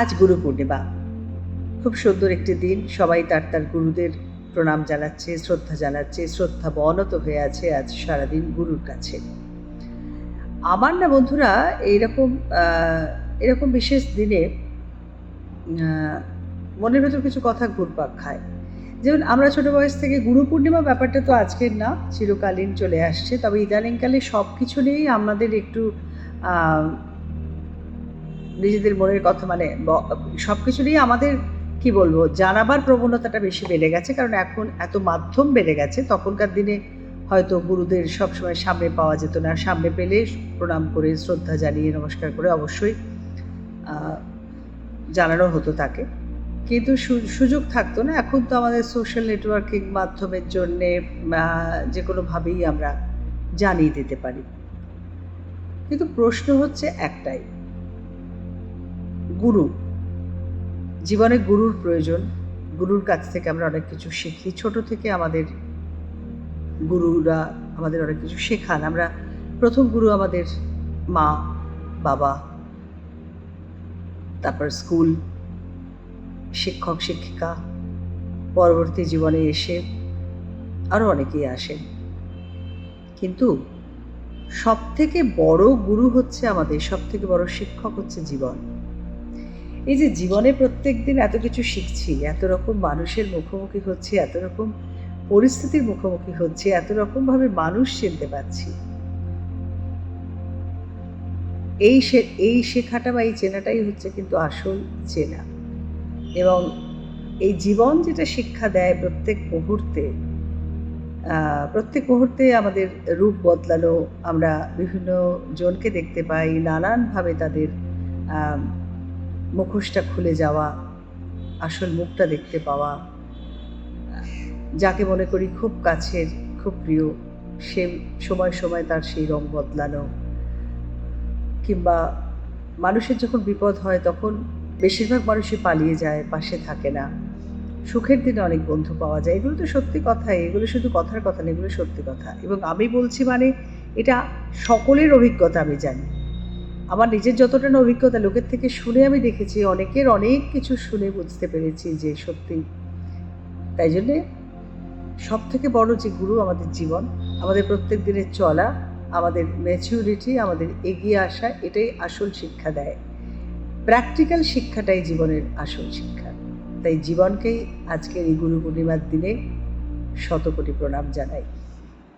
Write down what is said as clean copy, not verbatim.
আজ গুরু পূর্ণিমা। খুব সুন্দর একটি দিন। সবাই তার তার গুরুদের প্রণাম জানাচ্ছে, শ্রদ্ধা জানাচ্ছে, শ্রদ্ধা বনত হয়ে আছে আজ সারাদিন গুরুর কাছে। আমার না বন্ধুরা এইরকম এরকম বিশেষ দিনে আ মনের ভেতর কিছু কথা ঘুরপাক খায়। যেমন আমরা ছোট বয়স থেকে গুরু পূর্ণিমা ব্যাপারটা তো আজকের না, চিরকালীন চলে আসছে। তবে ইদানিংকালে সবকিছু নিয়েই আমাদের একটু আ নিজেদের মনের কথা মানে সবকিছু নিয়ে আমাদের কি বলবো জানাবার প্রবণতাটা বেশি বেড়ে গেছে। কারণ এখন এত মাধ্যম বেড়ে গেছে। তখনকার দিনে হয়তো গুরুদের সবসময় সামনে পাওয়া যেত না। সামনে পেলে প্রণাম করে, শ্রদ্ধা জানিয়ে, নমস্কার করে অবশ্যই আ জানানো হতো তাকে। কিন্তু সুযোগ থাকতো না। এখন তো আমাদের সোশ্যাল নেটওয়ার্কিং মাধ্যমের জন্যে আ যেকোনোভাবেই আমরা জানিয়ে দিতে পারি। কিন্তু প্রশ্ন হচ্ছে একটাই, গুরু। জীবনে গুরুর প্রয়োজন। গুরুর কাছ থেকে আমরা অনেক কিছু শিখি। ছোট থেকে আমাদের গুরুরা আমাদের অনেক কিছু শেখান। আমরা প্রথম গুরু আমাদের মা, বাবা, তারপর স্কুল, শিক্ষক, শিক্ষিকা, পরবর্তী জীবনে এসে আরও অনেকেই আসেন। কিন্তু সবথেকে বড় গুরু হচ্ছে আমাদের, সবথেকে বড় শিক্ষক হচ্ছে জীবন। এই যে জীবনে প্রত্যেকদিন এত কিছু শিখছি, এত রকম মানুষের মুখোমুখি হচ্ছি, এত রকম পরিস্থিতির মুখোমুখি হচ্ছি, এত রকমভাবে মানুষ চিনতে পারছি। এই শেখাটা বা এই চেনাটাই হচ্ছে কিন্তু আসল চেনা। এবং এই জীবন যেটা শিক্ষা দেয় প্রত্যেক মুহূর্তে আমাদের রূপ বদলানো, আমরা বিভিন্ন জনকে দেখতে পাই, নানানভাবে তাদের মুখোশটা খুলে যাওয়া, আসল মুখটা দেখতে পাওয়া, যাকে মনে করি খুব কাছের, খুব প্রিয়, সে সময় সময় তার সেই রং বদলানো, কিংবা মানুষের যখন বিপদ হয় তখন বেশিরভাগ মানুষই পালিয়ে যায়, পাশে থাকে না। সুখের দিনে অনেক বন্ধু পাওয়া যায়। এগুলো তো সত্যি কথাই, এগুলো শুধু কথার কথা না, এগুলো সত্যি কথা। এবং আমি বলছি মানে এটা সকলের অভিজ্ঞতা আমি জানি। আমার নিজের যতটা না অভিজ্ঞতা, লোকের থেকে শুনে আমি দেখেছি, অনেকের অনেক কিছু শুনে বুঝতে পেরেছি যে সত্যিই। তাই জন্যে সবথেকে বড় যে গুরু আমাদের জীবন, আমাদের প্রত্যেক দিনের চলা, আমাদের ম্যাচিউরিটি, আমাদের এগিয়ে আসা, এটাই আসল শিক্ষা দেয়। প্র্যাকটিক্যাল শিক্ষাটাই জীবনের আসল শিক্ষা। তাই জীবনকেই আজকের এই গুরু পূর্ণিমার দিনে শতকোটি প্রণাম জানাই।